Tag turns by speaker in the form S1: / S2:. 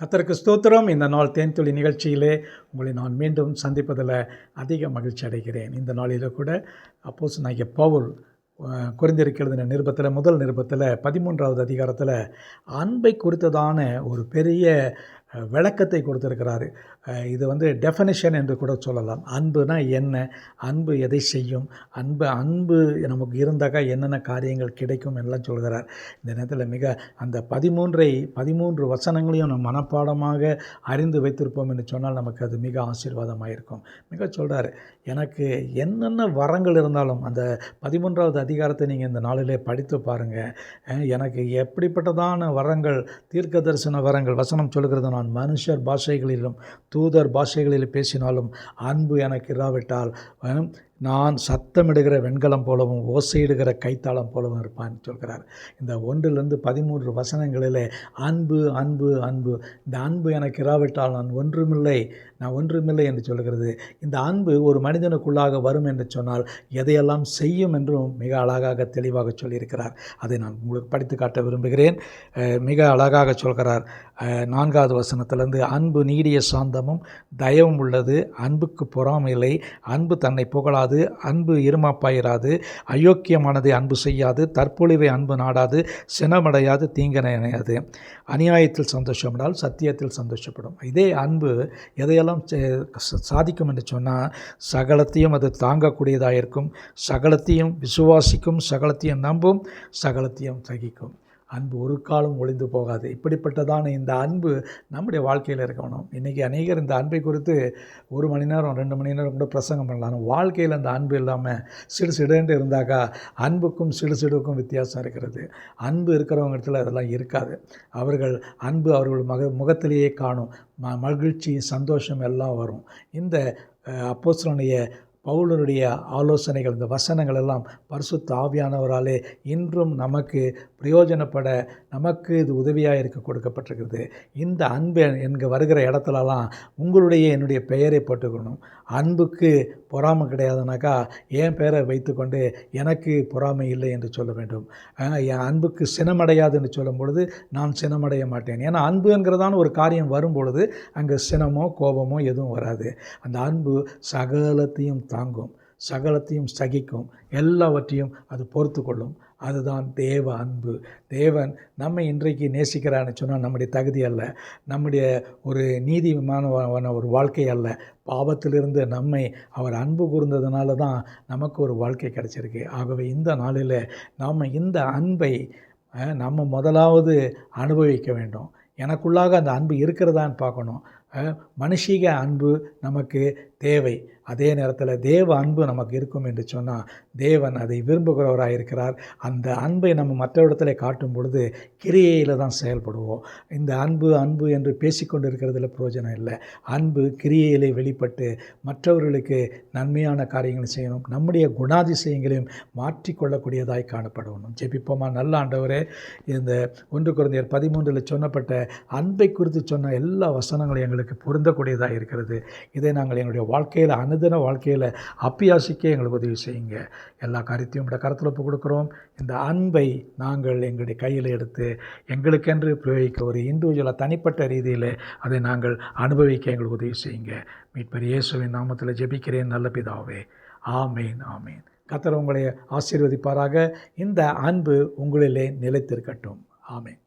S1: கர்த்தருக்கு ஸ்தோத்திரம். இந்த நாள் தேன்துளி நிகழ்ச்சியிலே உங்களை நான் மீண்டும் சந்திப்பதில் அதிக மகிழ்ச்சி அடைகிறேன். இந்த நாளில் கூட அப்போஸ்தலனாகிய பவுல் கொரிந்தியருக்கு எழுதின நிருபத்தில் முதல் நிருபத்தில் 13வது அதிகாரத்தில் அன்பை குறித்ததான ஒரு பெரிய விளக்கத்தை கொடுத்திருக்கிறாரு. இது டெஃபனிஷன் என்று கூட சொல்லலாம். அன்புனா என்ன, அன்பு எதை செய்யும், அன்பு நமக்கு இருந்தாக்கா என்னென்ன காரியங்கள் கிடைக்கும் எல்லாம் சொல்கிறார். இந்த நேரத்தில் மிக அந்த 13 வசனங்களையும் நம்ம மனப்பாடமாக அறிந்து வைத்திருப்போம் என்று சொன்னால் நமக்கு அது மிக ஆசீர்வாதமாக இருக்கும். மிக சொல்கிறார், எனக்கு என்னென்ன வரங்கள் இருந்தாலும் அந்த 13வது அதிகாரத்தை நீங்கள் இந்த நாளிலே படித்து பாருங்கள். எனக்கு எப்படிப்பட்டதான வரங்கள், தீர்க்க தரிசன வரங்கள், வசனம் சொல்கிறது, நான் மனுஷர் பாஷைகளிலும் தூதர் பாஷைகளில் பேசினாலும் அன்பு எனக்கு இராவிட்டால் நான் சத்தமிடுகிற வெண்கலம் போலவும் ஓசையிடுகிற கைத்தாளம் போலவும் இருப்பான்னு சொல்கிறார். இந்த 1 13 வசனங்களிலே அன்பு அன்பு அன்பு, இந்த அன்பு எனக்கு இராவிட்டால் நான் ஒன்றுமில்லை என்று சொல்கிறது. இந்த அன்பு ஒரு மனிதனுக்குள்ளாக வரும் என்று சொன்னால் எதையெல்லாம் செய்யும் என்றும் மிக அழகாக தெளிவாக சொல்லியிருக்கிறார். அதை நான் உங்களுக்கு படித்து காட்ட விரும்புகிறேன். மிக அழகாக சொல்கிறார் 4வது வசனத்திலிருந்து, அன்பு நீடிய சாந்தமும் தயவும் உள்ளது, அன்புக்கு பொறாமையில்லை, அன்பு தன்னை புகழாது, அன்பு இருமாப்பாயிராது, அயோக்கியமானதை அன்பு செய்யாது, தற்பொழிவை அன்பு நாடாது, சினமடையாது, தீங்கனையாது, அநியாயத்தில் சந்தோஷப்படால் சத்தியத்தில் சந்தோஷப்படும். இதே அன்பு எதையெல்லாம் சாதிக்கும் என்று சொன்னால் சகலத்தையும் அது தாங்கக்கூடியதாக இருக்கும், சகலத்தையும் விசுவாசிக்கும், சகலத்தையும் நம்பும், சகலத்தையும் சகிக்கும். அன்பு ஒரு காலம் ஒளிந்து போகாது. இப்படிப்பட்டதான இந்த அன்பு நம்முடைய வாழ்க்கையில் இருக்கணும். இன்றைக்கி அநேகர் இந்த அன்பை குறித்து 1 மணி நேரம் 2 மணி நேரம் கூட பிரசங்கம் பண்ணலாம். ஆனால் வாழ்க்கையில் அந்த அன்பு இல்லாமல் சிடுசிடுன்னு இருந்தாக்கா அன்புக்கும் சிடுசிடுக்கும் வித்தியாசம் இருக்கிறது. அன்பு இருக்கிறவங்க இடத்துல அதெல்லாம் இருக்காது. அன்பு அவர்கள் முகத்திலேயே காணும். மகிழ்ச்சி, சந்தோஷம் எல்லாம் வரும். இந்த அப்போஸ்தலனுடைய பவுலனுடைய ஆலோசனைகள், இந்த வசனங்கள் எல்லாம் பரிசுத்த ஆவியானவராலே இன்றும் நமக்கு பிரயோஜனப்பட, நமக்கு இது உதவியாக இருக்க கொடுக்கப்பட்டிருக்கிறது. இந்த அன்பு வருகிற இடத்துலலாம் என்னுடைய பெயரை போட்டுக்கணும். அன்புக்கு பொறாமை கிடையாதுனாக்கா என் பெயரை வைத்துக்கொண்டு எனக்கு பொறாமை இல்லை என்று சொல்ல வேண்டும். என் அன்புக்கு சினமடையாது என்று சொல்லும் பொழுது நான் சினமடைய மாட்டேன். ஏன்னா அன்புங்கிறதான ஒரு காரியம் வரும் பொழுது அங்கே சினமோ கோபமோ எதுவும் வராது. அந்த அன்பு சகலத்தையும் தாங்கும், சகலத்தையும் சகிக்கும், எல்லாவற்றையும் அது பொறுத்து கொள்ளும். அதுதான் தேவ அன்பு. தேவன் நம்மை இன்றைக்கு நேசிக்கிறான்னு சொன்னால் நம்முடைய தகுதி அல்ல, நம்முடைய ஒரு நீதிமான ஒரு வாழ்க்கை அல்ல. பாவத்திலிருந்து நம்மை அவர் அன்பு கூர்ந்ததுனால தான் நமக்கு ஒரு வாழ்க்கை கிடைச்சிருக்கு. ஆகவே இந்த நாளில் நாம் இந்த அன்பை நம்ம முதலாவது அனுபவிக்க வேண்டும். எனக்குள்ளாக அந்த அன்பு இருக்கிறதான்னு பார்க்கணும். மனுஷீக அன்பு நமக்கு தேவை. அதே நேரத்தில் தேவ அன்பு நமக்கு இருக்கும் என்று சொன்னால் தேவன் அதை விரும்புகிறவராக இருக்கிறார். அந்த அன்பை நம்ம மற்ற இடத்துல காட்டும் பொழுது கிரியையில் தான் செயல்படுவோம். இந்த அன்பு என்று பேசிக்கொண்டு இருக்கிறதுல பிரயோஜனம் இல்லை. அன்பு கிரியையிலே வெளிப்பட்டு மற்றவர்களுக்கு நன்மையான காரியங்களை செய்யணும். நம்முடைய குணாதிசயங்களையும் மாற்றிக்கொள்ளக்கூடியதாய் காணப்படணும். ஜெபிப்போமா. நல்ல ஆண்டவரே, இந்த 1 கொரிந்தியர் 13 சொன்னப்பட்ட அன்பை குறித்து சொன்ன எல்லா வசனங்களும் எங்களுக்கு பொருந்தக்கூடியதாக இருக்கிறது. இதை நாங்கள் எங்களுடைய வாழ்க்கையில் அனுதின வாழ்க்கையில் அப்பியாசிக்க எங்களுக்கு உதவி செய்யுங்க. எல்லா காரியத்தையும் உங்களுடைய கருத்தில் ஒப்பு கொடுக்குறோம். இந்த அன்பை நாங்கள் எங்களுடைய கையில் எடுத்து எங்களுக்கென்று பிரயோகிக்க, ஒரு இண்டிவிஜுவலாக தனிப்பட்ட ரீதியில் அதை நாங்கள் அனுபவிக்க எங்களுக்கு உதவி செய்யுங்க. மீட்பர் இயேசுவின் நாமத்தில் ஜெபிக்கிறேன் நல்ல பிதாவே. ஆமேன், ஆமேன். கர்த்தர் உங்களை ஆசீர்வதிப்பாராக. இந்த அன்பு உங்களிலே நிலைத்திருக்கட்டும். ஆமேன்.